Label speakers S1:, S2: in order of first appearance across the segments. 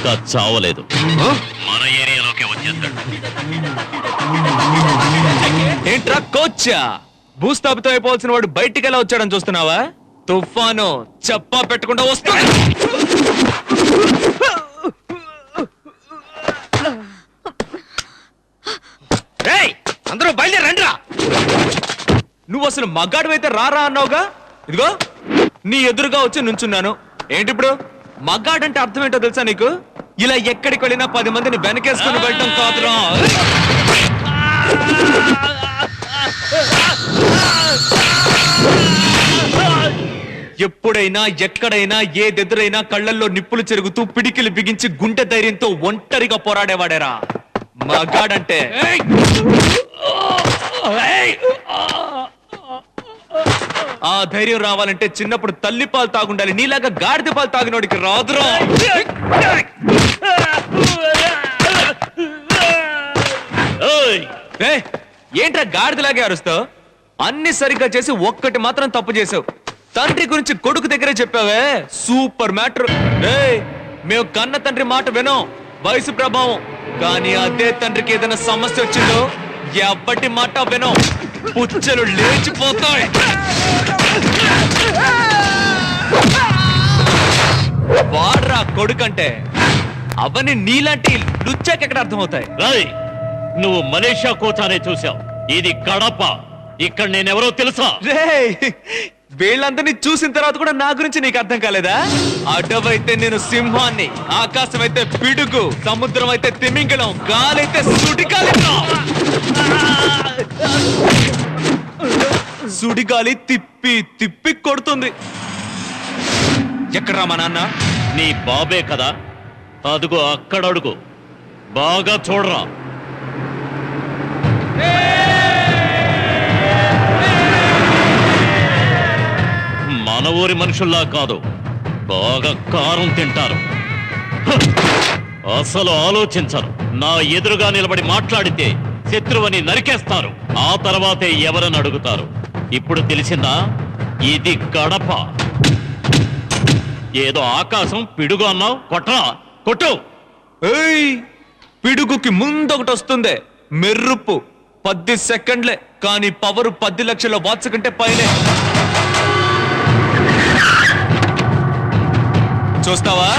S1: ఇంకా చావలేదు. మన ఏరియాలోకి వచ్చేస్తాడు.
S2: ఏంట్రా కోచ్చా? భూస్థాపితం అయిపోవాల్సిన వాడు బయటికి ఎలా వచ్చాడని చూస్తున్నావా? తుఫాను చెప్పా పెట్టకుండా వస్తా. అందరూ బయలుదేరండిరా. నువ్వు అసలు మగాడివైతే రారా అన్నావుగా, ఇదిగో నీ ఎదురుగా వచ్చి నుంచున్నాను. ఏంటి ఇప్పుడు మగాడంటే అర్థం ఏంటో తెలుసా నీకు? ఇలా ఎక్కడికి వెళ్ళినా 10 మందిని వెనకేసుకుని వెళ్ళటం కాదురా. ఎప్పుడైనా ఎక్కడైనా ఏదెదురైనా కళ్ళల్లో నిప్పులు చెరుగుతూ పిడికిలు బిగించి గుండె ధైర్యంతో ఒంటరిగా పోరాడేవాడేరా మగాడంటే. ఆ ధైర్యం రావాలంటే చిన్నప్పుడు తల్లి పాలు తాగుండాలి. నీలాగా గాడిద పాలు తాగినోడికి రాదురా. ఏంట్రా గాడిదలాగే అరుస్తావు? అన్ని సరిగ్గా చేసి ఒక్కటి మాత్రం తప్పు చేసావు. తండ్రి గురించి కొడుకు దగ్గరే చెప్పావే, సూపర్ మ్యాటర్. మేము కన్న తండ్రి మాట వినం, వయసు ప్రభావం. కానీ అదే తండ్రికి ఏదైనా సమస్య వచ్చిందో ఎవ్వటి మాట వినం, పుచ్చలు లేచిపోతాయి. వాడ్రా కొడుకంటే. అవన్నీ నీలాంటి లుచ్చాకెక్కడ అర్థమవుతాయి?
S1: నువ్వు మలేషియా కోచానే చూసావు, ఇది కడప. ఇక్కడ నేనెవరో తెలుసా?
S2: వీళ్ళందరినీ చూసిన తర్వాత కూడా నా గురించి నీకు అర్థం కాలేదా? అడవైతే నేను సింహాన్ని, ఆకాశం అయితే పిడుగు, సముద్రం అయితే తిమింగలం, గాలైతే సుడిగాలి. సుడిగాలి తిప్పి తిప్పి కొడుతుంది. ఎక్కడ్రా మా నాన్న?
S1: నీ బాబే కదా, అదుగో అక్కడ అడుగు, బాగా చూడరా. మన ఊరి మనుషుల్లా కాదు, బాగా కారం తింటారు. అసలు ఆలోచించరు. నా ఎదురుగా నిలబడి మాట్లాడితే శత్రువుని నరికేస్తారు. ఆ తర్వాతే ఎవరని అడుగుతారు. ఇప్పుడు తెలిసిందా? ఇది కడప. ఏదో ఆకాశం పిడుగు అన్నావు, కొట్టరా, కొట్టు.
S2: పిడుగుకి ముందొకటి వస్తుంది, మెరుపు. 10 సెకండ్లే, కానీ పవరు 10 లక్షల వాట్స్ కంటే పైనే. చూస్తావా?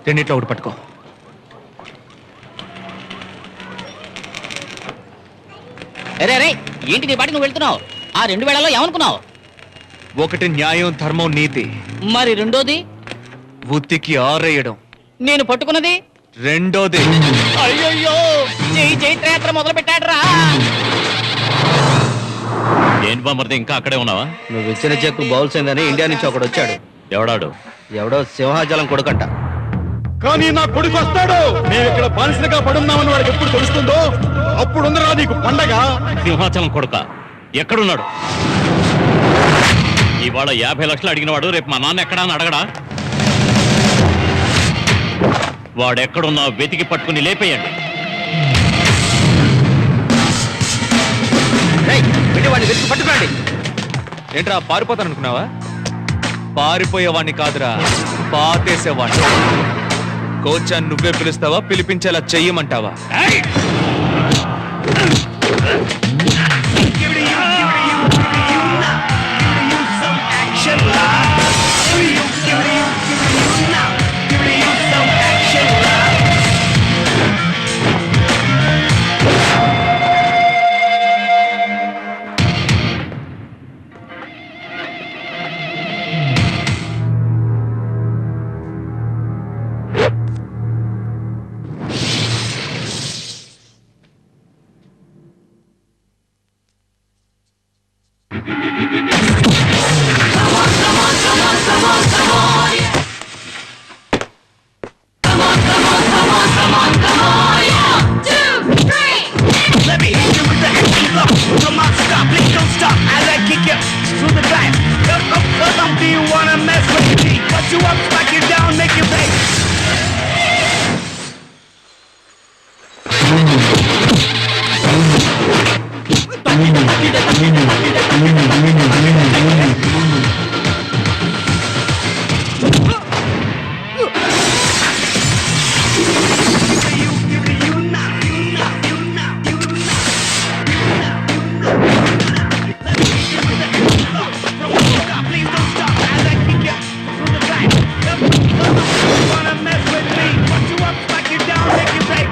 S2: రెండిట్లో ఒకటి పట్టుకో.
S3: అరే అరే, ఏంటి నీ పాటి నువ్వు వెళ్తున్నావు? ఆ 2 వేళల్లో ఏమనుకున్నావు?
S2: ఒకటి న్యాయం, ధర్మం, నీతి.
S3: మరి రెండోది?
S2: ఉత్తికి ఆరేయడం.
S3: నేను పట్టుకున్నది
S2: రెండోది.
S3: అయ్యో, జై జైత్రయాత్ర మొదలు పెట్టాడురా.
S1: ఏంటి బామర్ది, ఇంకా అక్కడే ఉన్నావా?
S4: నువ్వు ఇచ్చిన చెక్కు బౌల్స్ అయిందని ఇండియా నుంచి ఒకడు వచ్చాడు.
S1: ఎవడాడు?
S4: ఎవడో సింహాచలం కొడుకంట.
S5: కానీ నా కొడుకు వస్తాడు. మేము ఇక్కడ బానిసలుగా పడున్నామని వాడికి ఎప్పుడు తెలుస్తుందో అప్పుడు ఉందిరా నీకు పండగ.
S1: సింహాచలం కొడుక ఎక్కడున్నాడు? ఇవాళ 50 లక్షలు అడిగినవాడు రేపు మా నాన్న ఎక్కడా అని అడగడా? వాడెక్కడున్నా వెతికి పట్టుకుని లేపేయండి.
S2: పట్టుకోండి. ఏంట్రా పారిపోతాననుకున్నావా? పారిపోయేవాడిని కాదురా, పాతేసేవాడిని. కోచాన్ని నువ్వే పిలుస్తావా, పిలిపించేలా చెయ్యమంటావా?
S6: Let me hit you with the action block. Come on, stop, please don't stop. As I kick you to the back. Do you wanna mess with me? Put you up, smack you down, make you pay. Please don't stop as I kick you to the back. You wanna mess with me? Put you up, smack you down, make you pay.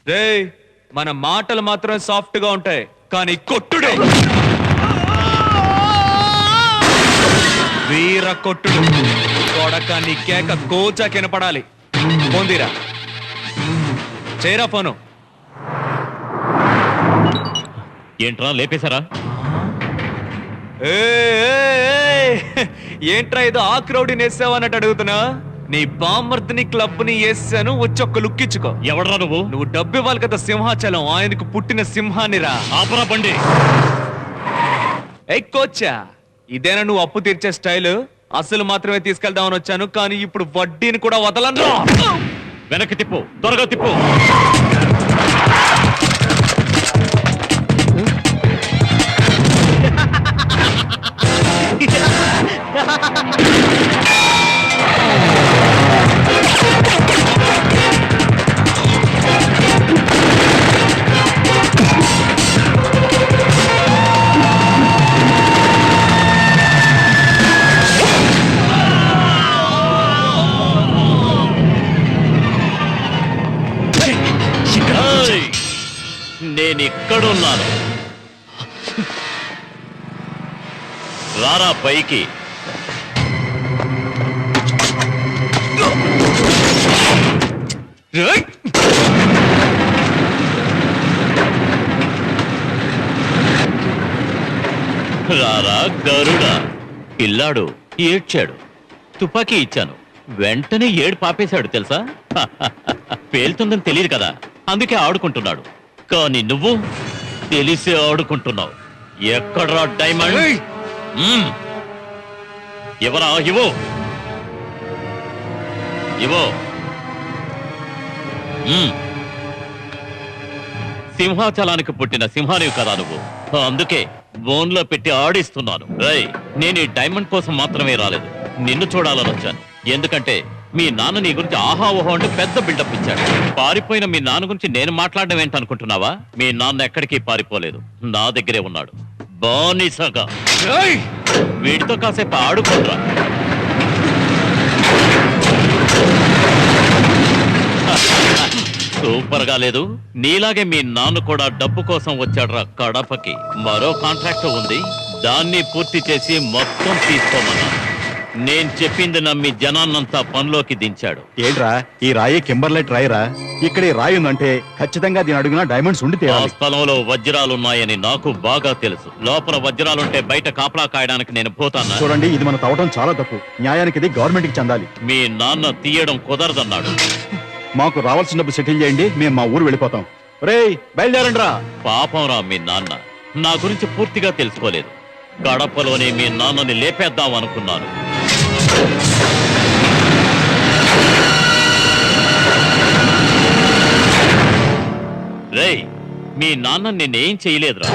S2: రేయ్, మన మాటలు మాత్రం soft గా ఉంటాయి కానీ కొట్టుడే వీర కొట్టుడు. కొడక నీ కేక కోచా కినపడాలి. పొందిరా, చేరా ఫోను.
S1: ఏంట్రా లేపేశారా?
S2: ఏంట్రా ఏదో ఆ క్రౌడ్ వేసావన్నట్టు అడుగుతున్నా. నీ బామ్మర్తిని క్లబ్ ని వేసాను, వచ్చి ఒక్క లుక్ ఇచ్చుకో.
S1: ఎవడరా నువ్వు?
S2: నువ్వు డబ్బు ఇవ్వాలి కదా సింహాచలం, ఆయనకు పుట్టిన సింహానిరా.
S1: ఆపరా బండి.
S2: కోచ్చా, ఇదేనా నువ్వు అప్పు తీర్చే స్టైల్? అసలు మాత్రమే తీసుకెళ్దామని వచ్చాను, కానీ ఇప్పుడు వడ్డీని కూడా వదలను.
S1: వెనక్కి తిప్పు, త్వరగా తిప్పు. నేను ఇక్కడున్నాను, రారా పైకి. రారా గరుడా. పిల్లాడు ఏడ్చాడు, తుపాకీ ఇచ్చాను, వెంటనే ఏడు పాపేశాడు తెలుసా. పేలుతుందని తెలియదు కదా, అందుకే ఆడుకుంటున్నాడు. కానీ నువ్వు తెలిసే ఆడుకుంటున్నావు. ఎక్కడ్రా డైమండ్? ఎవరా? ఇవో ఇవో. సింహాచలానికి పుట్టిన సింహానివి కదా నువ్వు, అందుకే బోన్లో పెట్టి ఆడిస్తున్నాను. రై, నేను ఈ డైమండ్ కోసం మాత్రమే రాలేదు, నిన్ను చూడాలని వచ్చాను. ఎందుకంటే మీ నాన్న నీ గురించి ఆహా ఓహో అంటే పెద్ద బిల్డప్ ఇచ్చాడు. పారిపోయిన మీ నాన్న గురించి నేను మాట్లాడడం ఏంటనుకుంటున్నావా? మీ నాన్న ఎక్కడికి పారిపోలేదు, నా దగ్గరే ఉన్నాడు బానిసగా. వీడితో కాసేపు ఆడుకోరా. సూపర్ గా లేదు? నీలాగే మీ నాన్న కూడా డబ్బు కోసం వచ్చాడ్రా కడపకి. మరో కాంట్రాక్ట్ ఉంది, దాన్ని పూర్తి చేసి మొత్తం తీసుకోమన్నా. నేను చెప్పింది నమ్మి జనాన్నంతా పనిలోకి దించాడు.
S5: ఏంట్రా ఈ రాయి కింబర్లైట్ రాయిరా? ఇక్కడ ఈ రాయి ఉందంటే ఖచ్చితంగా దీని అడుగున డైమండ్స్ ఉండి
S1: ఆ
S5: తీరాలి.
S1: స్థలంలో వజ్రాలున్నాయని నాకు బాగా తెలుసు. లోపల వజ్రాలుంటే బయట కాపలా కాయడానికి నేను పోతానా?
S5: చూడండి, ఇది మనం తవ్వడం చాలా తప్పు. న్యాయానికి ఇది గవర్నమెంట్ కి చెందాలి.
S1: మీ నాన్న తీయడం కుదరదన్నాడు.
S5: మాకు రావాల్సిన డబ్బు సెటిల్ చేయండి, మేము మా ఊరు వెళ్ళిపోతాం. రేయ్ బయలుదేరండి రా.
S1: పాపం రా మీ నాన్న నా గురించి పూర్తిగా తెలుసుకోలేదు. కడపలోనే మీ నాన్నని లేపేద్దాం అనుకున్నాను. రేయ్ మీ నాన్న నిన్నేం చేయలేదురా.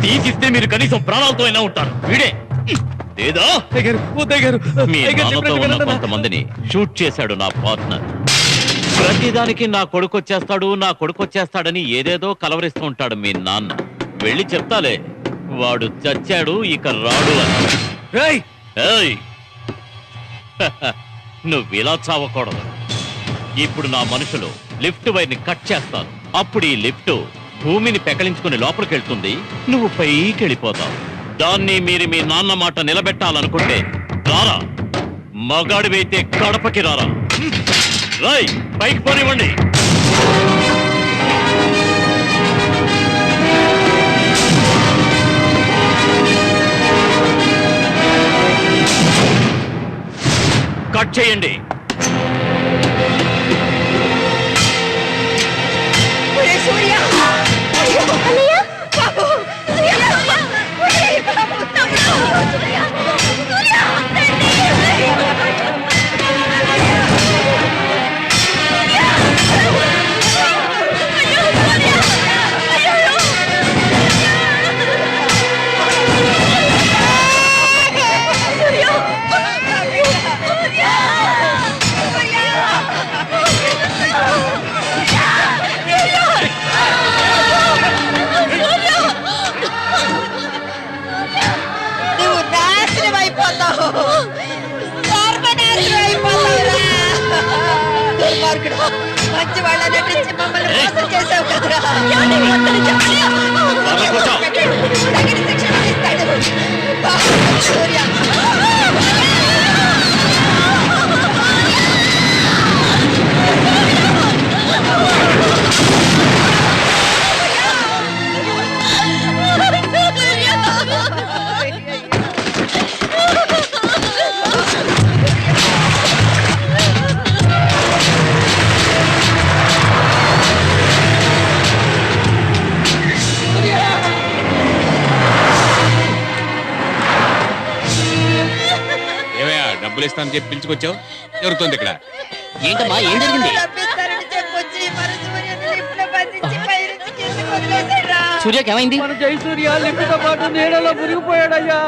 S1: తీసిస్తే మీరు కనీసం ప్రాణాలతో అయినా ఉంటారు. వీడే ఏదో మీ నాన్నతో ఉన్న కొంతమందిని షూట్ చేశాడు నా పార్ట్నర్. ప్రతిదానికి నా కొడుకొచ్చేస్తాడని ఏదేదో కలవరిస్తూ ఉంటాడు మీ నాన్న. వెళ్ళి చెప్తాలే, వాడు చచ్చాడు ఇక రాడు అని. ఏయ్! నువ్విలా చావకూడదు. ఇప్పుడు నా మనుషులు లిఫ్ట్ వైర్ని కట్ చేస్తారు. అప్పుడు ఈ లిఫ్ట్ భూమిని పెకలించుకుని లోపలికెళ్తుంది. నువ్వు పైకి వెళ్ళిపోతావు. దాన్ని మీరు మీ నాన్న మాట నిలబెట్టాలనుకుంటే రారా, మగాడివైతే కడపకి రారా. రై పైకి పోనివ్వండి. కట్ చేయండి.
S7: మంచి వాళ్ళ నటించి మమ్మల్ని మోసం చేసావు కదరా. తగిన శిక్షణ ఇస్తాడు. సూర్య
S2: డబ్బులు ఇస్తానని చెప్పి పిలుచుకొచ్చావు. జరుగుతుంది ఇక్కడ
S3: ఏంటమ్మా, ఏం జరిగింది? సూర్యకి ఏమైంది?
S4: మన జయసూర్య లిఫ్ట్ తో పాటు నీడలో మునిగిపోయాడయ్యా.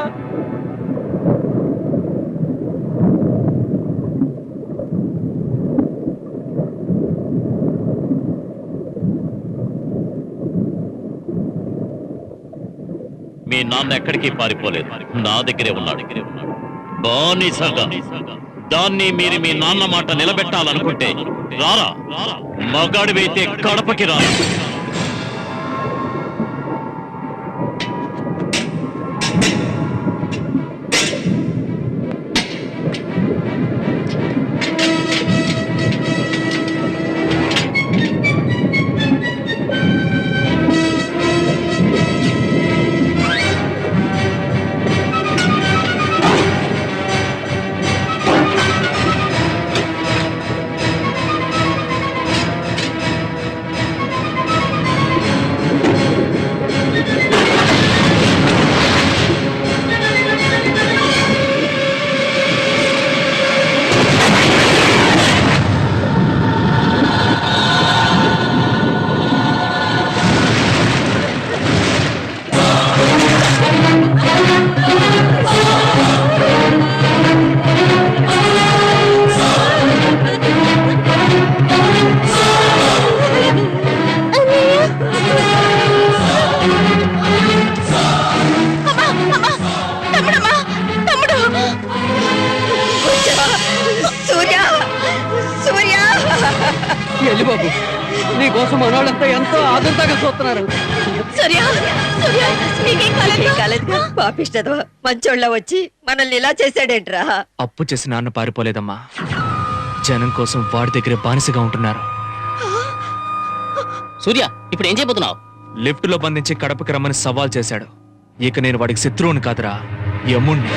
S1: మీ నాన్న ఎక్కడికి పారిపోలేదు, నా దగ్గరే ఉన్నాడు. బానిసగా దాన్ని మీరు మీ నాన్న మాట నిలబెట్టాలనుకుంటే రారా, మగాడివైతే కడపకి రారా.
S4: వెళ్ళి బాబు, నీ కోసం మనోళ్ళంతా ఎంతో ఆదుంతగా చూస్తున్నారు.
S7: పాపిష్టదో మంచోళ్ళ వచ్చి మనల్ని ఇలా చేశాడేంట్రా.
S2: అప్పు చేసి నాన్న పారిపోలేదమ్మా, జనం కోసం వాడి దగ్గరే బానిసగా ఉంటున్నారు.
S3: సూర్య, ఇప్పుడు ఏం చేయబోతున్నావు?
S2: లిఫ్ట్ లో బంధించి కడపకి రమ్మని సవాల్ చేశాడు. ఇక నేను వాడికి శత్రువుని కాదురా, యముణ్ణి.